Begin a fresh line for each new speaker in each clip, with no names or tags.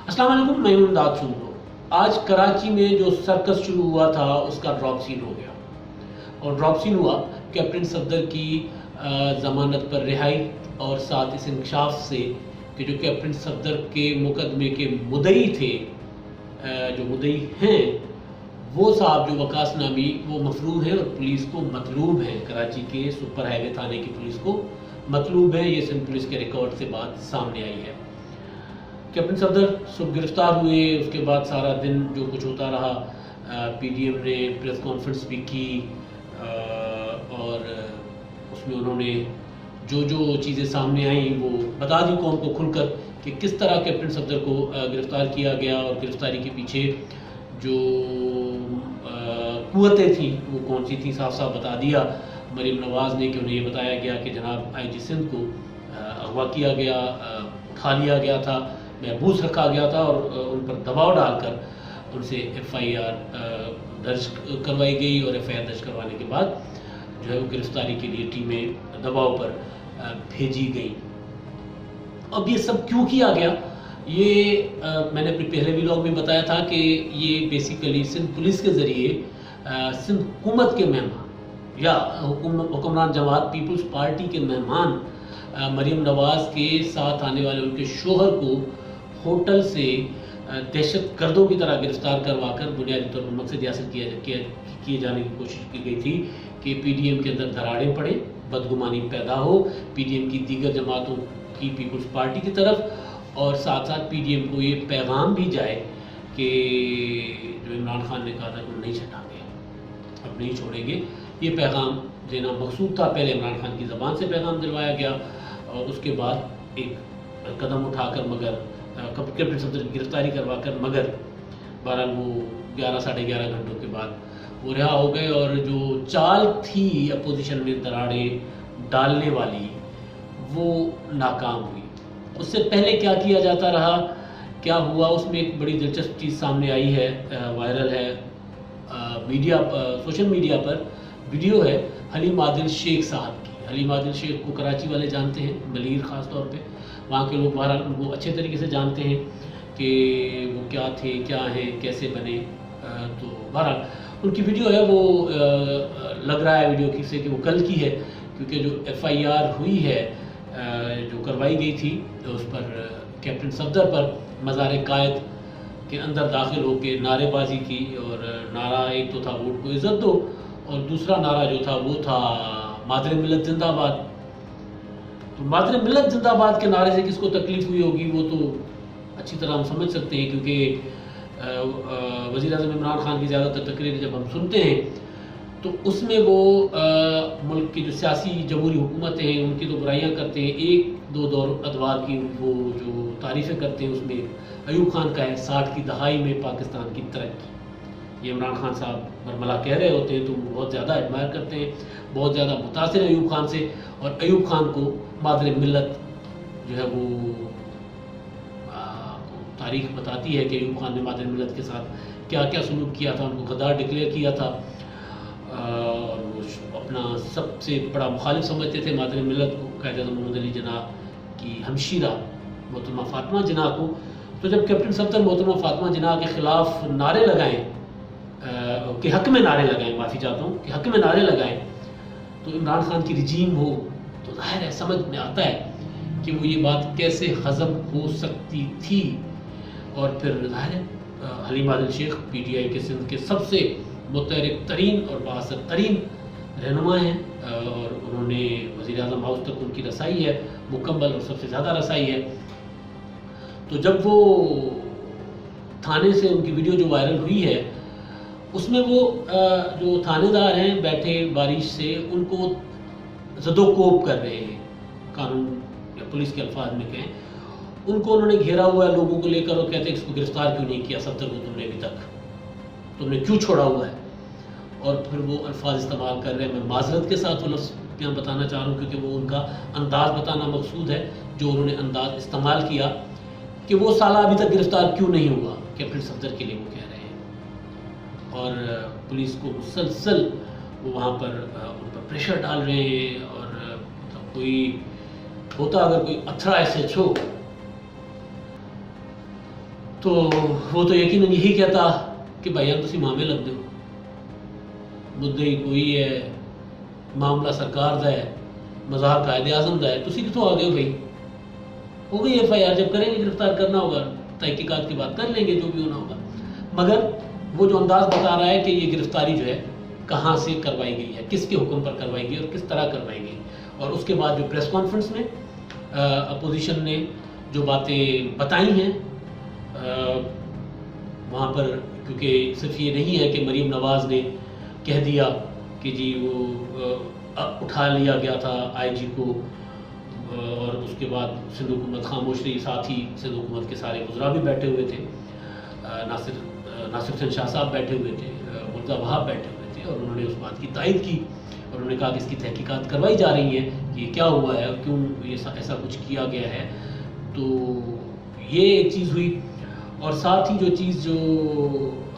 अस्सलाम वालेकुम, मैं इमदाद सुन लो। आज कराची में जो सर्कस शुरू हुआ था उसका ड्रॉप सीन हो गया, और ड्रॉप सीन हुआ कैप्टन सफदर की ज़मानत पर रिहाई और साथ इस इंकशाफ से कि जो कैप्टन सफदर के मुकदमे के मुद्दई थे, जो मुद्दई हैं, वो साहब जो वकास नामी वो मफरूर हैं और पुलिस को मतलूब हैं। कराची के सुपर हाईवे थाने की पुलिस को मतलूब है। ये सिंध पुलिस के रिकॉर्ड से बात सामने आई है। कैप्टन सफदर सुबह गिरफ्तार हुए, उसके बाद सारा दिन जो कुछ होता रहा, पीडीएम ने प्रेस कॉन्फ्रेंस भी की और उसमें उन्होंने जो जो चीज़ें सामने आई वो बता दी कौम को खुलकर कि किस तरह कैप्टन सफदर को गिरफ्तार किया गया और गिरफ्तारी के पीछे जो कुव्वतें थी वो कौन सी थी, साफ साफ बता दिया मरीम नवाज़ ने कि उन्हें ये बताया गया कि जनाब आईजी सिंध को अगवा किया गया, उठा लिया गया था, महबूस रखा गया था और उन पर दबाव डालकर उनसे एफआईआर दर्ज करवाई गई और एफआईआर दर्ज करवाने के बाद जो है वो गिरफ्तारी के लिए टीमें दबाव पर भेजी गई। अब ये सब क्यों किया गया, ये मैंने अपने पहले व्लॉग में बताया था कि ये बेसिकली सिंध पुलिस के ज़रिए सिंध हुकूमत के मेहमान या हुक्मरान जमात पीपल्स पार्टी के मेहमान मरीम नवाज़ के साथ आने वाले उनके शोहर को होटल से दहशत गर्दों की तरह गिरफ्तार करवाकर बुनियादी तौर पर मकसद हासिल किए जाने की कोशिश की गई थी कि पीडीएम के अंदर दरारें पड़े, बदगुमानी पैदा हो पीडीएम की दीगर जमातों की पीपल्स पार्टी की तरफ, और साथ साथ पीडीएम को ये पैगाम भी जाए कि जो इमरान खान ने कहा था कि नहीं छटाएंगे, अब नहीं छोड़ेंगे, ये पैगाम देना मकसूद था। पहले इमरान खान की ज़बान से पैगाम दिलवाया गया और उसके बाद एक कदम उठाकर मगर कैप्टन सफदर की गिरफ्तारी करवाकर मगर बहरहाल वो 11 साढ़े 11 घंटों के बाद वो रिहा हो गए। और जो चाल थी अपोजिशन में दरारें डालने वाली वो नाकाम हुई। उससे पहले क्या किया जाता रहा, क्या हुआ, उसमें एक बड़ी दिलचस्प चीज़ सामने आई है, वायरल है मीडिया सोशल मीडिया पर वीडियो है हलीम आदिल शेख साहब की। हलीम आदिल शेख को कराची वाले जानते हैं, मलीर ख़ास तौर पे वहाँ के लोग बहरहाल उनको अच्छे तरीके से जानते हैं कि वो क्या थे, क्या हैं, कैसे बने। तो बहरहाल उनकी वीडियो है, वो लग रहा है वीडियो की से कि वो कल की है, क्योंकि जो एफआईआर हुई है जो करवाई गई थी तो उस पर कैप्टन सफदर पर मज़ार कायद के अंदर दाखिल होकर नारेबाजी की, और नारा एक तो था वोट को इज़्ज़त दो और दूसरा नारा जो था वो था मादरे मिल्लत जिंदाबाद। तो मादरे मिल्लत जिंदाबाद के नारे से किसको तकलीफ हुई होगी वो तो अच्छी तरह हम समझ सकते हैं, क्योंकि वज़ीर आज़म इमरान खान की ज़्यादातर तकरीरें जब हम सुनते हैं तो उसमें वो मुल्क की जो सियासी जमहूरी हुकूमतें हैं उनकी तो बुराइयां करते हैं, एक दो दौर अदवार की वो जो तारीफ़ें करते हैं उसमें अयूब खान का है 60 की दहाई में पाकिस्तान की तरक्की। ये इमरान खान साहब बरमला कह रहे होते हैं तो वो बहुत ज़्यादा एडमायर करते हैं, बहुत ज़्यादा मुतासिर अयूब खान से, और अयूब खान को मादरे मिल्लत जो है वो तारीख़ बताती है कि अयूब खान ने मादरे मिल्लत के साथ क्या क्या सलूक किया था, उनको गद्दार डिक्लेयर किया था और वो अपना सबसे बड़ा मुखालिफ समझते थे मादरे मिल्लत को, कायद-ए-आज़म मोहम्मद अली जिन्ना की हमशीरा मोहतरमा फ़ातिमा जिन्ना को। तो जब कैप्टन सफदर मोहतरमा फ़ातिमा जिन्ना के ख़िलाफ़ नारे लगाएं, के हक़ में नारे लगाएं, माफ़ी चाहता हूँ, कि हक़ में नारे लगाएं, तो इमरान खान की रिजीम हो तो ज़ाहिर है समझ में आता है कि वो ये बात कैसे हज़म हो सकती थी। और फिर ज़ाहिर है हलीम आदिल शेख पीटीआई के सिंध के सबसे मुतहरिक तरीन और बाअसर तरीन रहनुमा हैं, और उन्होंने वज़ीर आज़म हाउस तक उनकी रसाई है मुकम्मल और सबसे ज़्यादा रसाई है। तो जब वो थाने से उनकी वीडियो जो वायरल हुई है उसमें वो जो थानेदार हैं बैठे बारिश से उनको ज़दोकोब कर रहे हैं, कानून या पुलिस के अल्फाज में कहें, उनको उन्होंने घेरा हुआ है लोगों को लेकर और कहते हैं इसको गिरफ्तार क्यों नहीं किया सफदर को तुमने अभी तक, तुमने क्यों छोड़ा हुआ है। और फिर वो अल्फाज इस्तेमाल कर रहे हैं, मैं माजरत के साथ वो लफ्ज़ यहाँ बताना चाह रहा हूँ क्योंकि वो उनका अंदाज़ बताना मकसूद है, जो उन्होंने अंदाज़ इस्तेमाल किया कि वो साला अभी तक गिरफ्तार क्यों नहीं हुआ, कैप्टन सफदर के लिए वो कह रहे हैं। और पुलिस को मुसलसल वो वहाँ पर उन पर प्रेशर डाल रहे हैं, और मतलब कोई होता अगर कोई 18 SHO تو وہ تو یقیناً یہی کہتا کہ بھائی تسی معاملے لگ دو، مدعی کوئی ہے، معاملہ سرکار دا ہے، مظاہر قائد اعظم دا ہے، تسی کتوں آ گئے ہو بھائی؟ ہو گئی ایف آئی آر، جب کریں گے گرفتار کرنا ہوگا تحقیقات کے بعد کر لیں گے جو بھی ہونا ہوگا۔ مگر وہ جو انداز بتا رہا ہے کہ یہ گرفتاری جو ہے کہاں سے کروائی گئی ہے، کس کے حکم پر کروائی گئی اور کس طرح کروائی گئی، اور اس کے بعد جو پریس کانفرنس میں اپوزیشن نے جو باتیں بتائی ہیں وہاں پر، کیونکہ صرف یہ نہیں ہے کہ مریم نواز نے کہہ دیا کہ جی وہ اٹھا لیا گیا تھا آئی جی کو، اور اس کے بعد سندھ حکومت خاموش رہی، ساتھ ہی سندھ حکومت کے سارے وزراء بھی بیٹھے ہوئے تھے، ناصر حسین شاہ صاحب بیٹھے ہوئے تھے، مرزا وہاب بیٹھے ہوئے تھے، اور انہوں نے اس بات کی تائید کی اور انہوں نے کہا کہ اس کی تحقیقات کروائی جا رہی ہیں کہ یہ کیا ہوا ہے اور کیوں یہ ایسا کچھ کیا گیا ہے۔ تو یہ ایک چیز ہوئی، اور ساتھ ہی جو چیز جو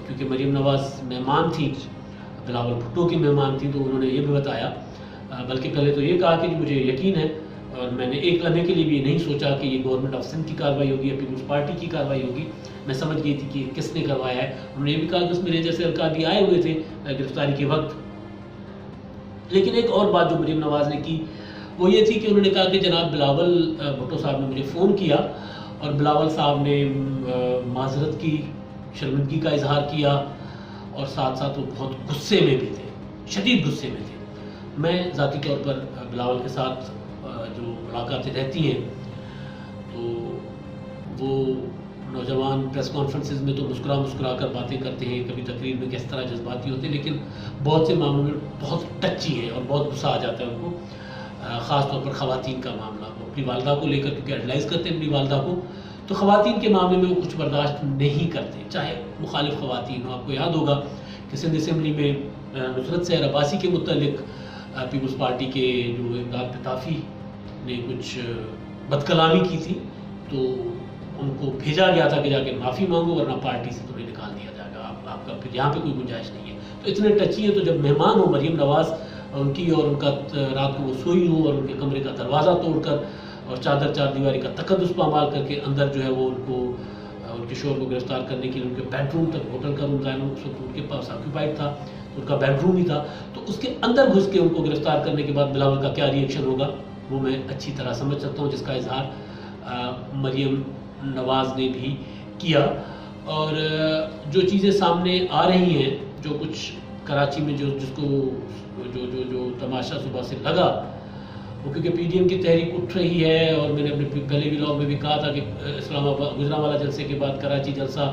کیونکہ مریم نواز مہمان تھی، بلاول بھٹو کی مہمان تھی، تو انہوں نے یہ بھی بتایا، بلکہ پہلے تو یہ کہا کہ مجھے یقین ہے اور میں نے ایک لمحے کے لیے بھی یہ نہیں سوچا کہ یہ گورنمنٹ آف سندھ کی کارروائی ہوگی یا پیپلز پارٹی کی کارروائی ہوگی، میں سمجھ گئی تھی کہ کس نے کروایا ہے۔ انہوں نے یہ بھی کہا کہ اس میں جیسے القادی آئے ہوئے تھے گرفتاری کے وقت۔ لیکن ایک اور بات جو مریم نواز نے کی وہ یہ تھی کہ انہوں نے کہا کہ جناب بلاول بھٹو صاحب نے مجھے فون کیا اور بلاول صاحب نے معذرت کی، شرمندگی کا اظہار کیا، اور ساتھ ساتھ وہ بہت غصے میں بھی تھے، شدید غصے میں تھے۔ میں ذاتی طور پر بلاول کے ساتھ جو ملاقاتیں رہتی ہیں تو وہ نوجوان پریس کانفرنسز میں تو مسکرا کر باتیں کرتے ہیں، کبھی تقریر میں کس طرح جذباتی ہوتے ہیں، لیکن بہت سے معاملوں میں بہت ٹچی ہیں اور بہت غصہ آ جاتا ہے ان کو، خاص طور پر خواتین کا معاملہ، وہ اپنی والدہ کو لے کر کیونکہ ایڈلائز کرتے ہیں اپنی والدہ کو، تو خواتین کے معاملے میں وہ کچھ برداشت نہیں کرتے، چاہے مخالف خواتین ہو۔ آپ کو یاد ہوگا کہ سندھ اسمبلی میں نصرت سحر عباسی کے متعلق پیپلز پارٹی کے جو امداد پتافی نے کچھ بد کلامی کی تھی، تو ان کو بھیجا گیا تھا کہ جا کے معافی مانگو ورنہ پارٹی سے تمہیں نکال دیا جائے گا، آپ کا پھر یہاں پہ کوئی گنجائش نہیں ہے۔ تو اتنے ٹچی ہیں، تو جب مہمان ہو مریم نواز ان کی، اور ان کا رات کو وہ سوئی ہوں اور ان کے کمرے کا دروازہ توڑ کر اور چار دیواری کا تقدس پامال کر کے اندر جو ہے وہ ان کو ان کے شوہر کو گرفتار کرنے کے لیے ان کے بیڈ روم تک، ہوٹل کا روم ظاہر اس وقت ان کے پاس آکوپائڈ تھا، ان کا بیڈ روم ہی تھا، تو اس کے اندر گھس کے ان کو گرفتار کرنے کے بعد بلاول کا کیا ری ایکشن ہوگا وہ میں اچھی طرح سمجھ سکتا ہوں، جس کا اظہار مریم نواز نے بھی کیا۔ اور جو چیزیں سامنے آ رہی ہیں، جو کچھ کراچی میں جس کو جو تماشا صبح سے لگا، وہ کیونکہ پی ڈی ایم کی تحریک اٹھ رہی ہے، اور میں نے اپنے پہلے ولاگ میں بھی کہا تھا کہ اسلام آباد گجرانوالہ جلسے کے بعد کراچی جلسہ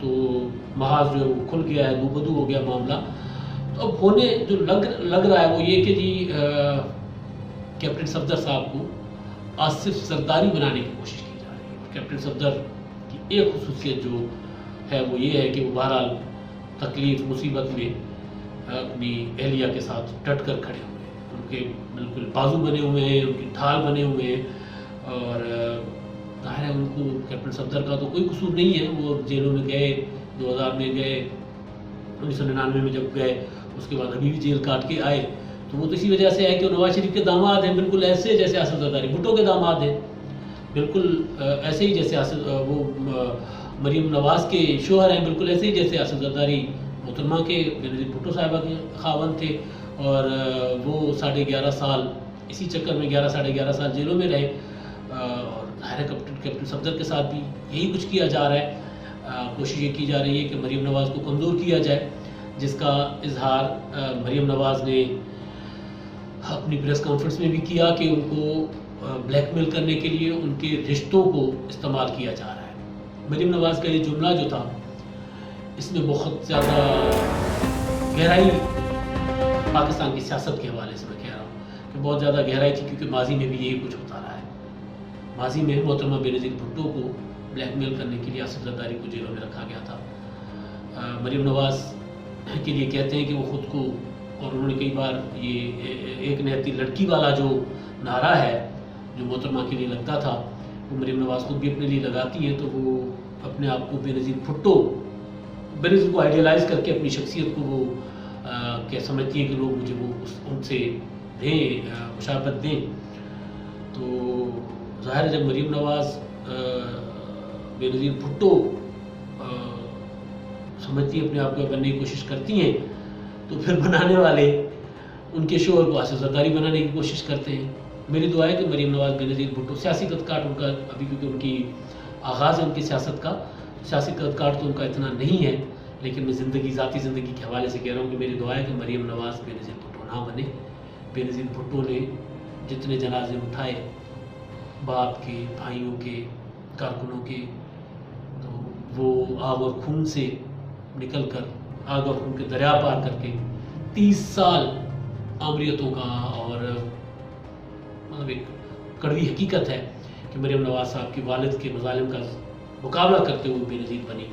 تو محاذ جو ہے وہ کھل گیا ہے، دو بدو ہو گیا معاملہ۔ تو اب ہونے جو لگ رہا ہے وہ یہ کہ جی کیپٹن صفدر صاحب کو آصف زرداری بنانے کی کوشش کی جا رہی ہے۔ کیپٹن صفدر کی ایک خصوصیت جو ہے وہ یہ ہے کہ وہ بہرحال تکلیف مصیبت میں اپنی اہلیہ کے ساتھ ڈٹ کر کھڑے ہوئے ہیں، ان کے بالکل بازو بنے ہوئے ہیں، ان کی ڈھال بنے ہوئے ہیں، اور ظاہر ہے ان کو کیپٹن صفدر کا تو کوئی قصور نہیں ہے، وہ جیلوں میں گئے، 2000 میں گئے، 1999 میں جب گئے، اس کے بعد ابھی بھی جیل کاٹ کے آئے، تو وہ تو اسی وجہ سے ہے کہ وہ نواز شریف کے داماد ہیں، بالکل ایسے جیسے آصف زرداری بھٹو کے داماد ہیں، بالکل ایسے ہی جیسے وہ مریم نواز کے شوہر ہیں، بالکل ایسے ہی جیسے آصف زرداری محترمہ کے بینظیر بھٹو صاحبہ کے خاوند تھے، اور وہ 11.5 سال اسی چکر میں 11 سال جیلوں میں رہے، اور ظاہر کیپٹن صفدر کے ساتھ بھی یہی کچھ کیا جا رہا ہے۔ کوشش یہ کی جا رہی ہے کہ مریم نواز کو کمزور کیا جائے، جس کا اظہار مریم نواز نے اپنی پریس کانفرنس میں بھی کیا کہ ان کو بلیک میل کرنے کے لیے ان کے رشتوں کو استعمال کیا جا رہا ہے۔ مریم نواز کا یہ جملہ جو تھا، اس میں بہت زیادہ گہرائی پاکستان کی سیاست کے حوالے سے میں کہہ رہا ہوں کہ بہت زیادہ گہرائی تھی، کیونکہ ماضی میں بھی یہی کچھ ہوتا رہا ہے۔ ماضی میں محترمہ بینظیر بھٹو کو بلیک میل کرنے کے لیے آصف زرداری کو جیلوں میں رکھا گیا تھا۔ مریم نواز کے لیے کہتے ہیں کہ وہ خود کو، اور انہوں نے کئی بار یہ ایک نہتی لڑکی والا جو نعرہ ہے جو محترمہ کے لیے لگتا تھا، وہ مریم نواز خود بھی اپنے لیے لگاتی ہیں، تو وہ اپنے آپ کو بینظیر بھٹو کو آئیڈیلائز کر کے اپنی شخصیت کو وہ کیا سمجھتی ہیں کہ لوگ مجھے وہ ان سے دیں، مشابہت دیں۔ تو ظاہر ہے جب مریم نواز بینظیر بھٹو समझती हैं, अपने आप को बनने की कोशिश करती हैं, तो फिर बनाने वाले उनके शोर को आसिफ जरदारी बनाने की कोशिश करते हैं। मेरी दुआ है कि मरीम नवाज़ बेनज़ीर भुट्टो सियासी कदकाट उनका अभी, क्योंकि उनकी आगाज़ है उनकी सियासत का, सियासी कदकाट तो उनका इतना नहीं है, लेकिन मैं ज़ाती ज़िंदगी के हवाले से कह रहा हूँ कि मेरी दुआ है कि मरीम नवाज़ बेनज़ीर भुट्टो ना बने। बेनज़ीर भुट्टो ने जितने जनाजे उठाए बाप के, भाइयों के, कारकुनों के, तो वो आग और खून से निकल कर, आग और खून के दरिया पार करके 30 साल आमरीतों का, और मतलब एक कड़वी हकीकत है कि मरीम नवाज़ साहब की वालिद के मज़ालिम का मुकाबला करते हुए बेनज़ीर बनी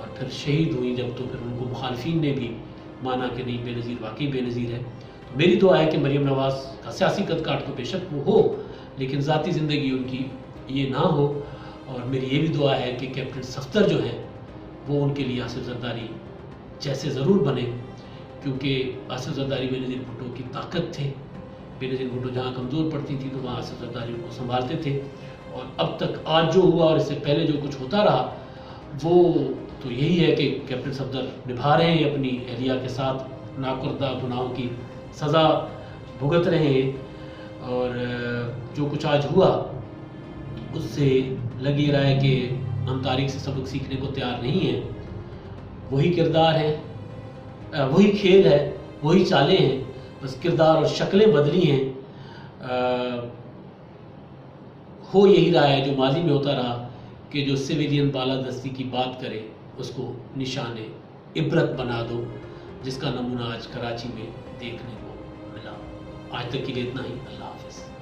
और फिर शहीद हुई जब, तो फिर उनको मुखालफीन ने भी माना कि नहीं, बेनज़ीर वाकई बेनज़ीर है। तो मेरी दुआ है कि मरीम नवाज़ का सियासी कदकाट तो बेशक वो हो, लेकिन ज़ाती ज़िंदगी उनकी ये ना हो। और मेरी ये भी दुआ है कि कैप्टन सफ्दर जो हैं वो उनके लिए आसिफ जरदारी जैसे ज़रूर बने, क्योंकि आसिफ जरदारी बेनज़ीर भुट्टो की ताकत थे। बेनज़ीर भुट्टो जहाँ कमज़ोर पड़ती थी तो वहाँ आसिफ जरदारी उनको संभालते थे, और अब तक आज जो हुआ और इससे पहले जो कुछ होता रहा वो तो यही है कि कैप्टन सफदर निभा रहे हैं अपनी एहलिया के साथ, नाकुर्दा गुनाहों की सज़ा भुगत रहे हैं, और जो कुछ आज हुआ उससे लग ही रहा है कि हम तारीख से सबक सीखने को तैयार नहीं हैं। वही किरदार है, वही खेल है, वही चालें हैं, बस किरदार और शक्लें बदली हैं। हो यही रहा है जो माजी में होता रहा कि जो सिविलियन बालादस्ती की बात करे उसको निशान इबरत बना दो, जिसका नमूना आज कराची में देखने को मिला। आज तक के लिए इतना ही। अल्लाह हाफ़िज़।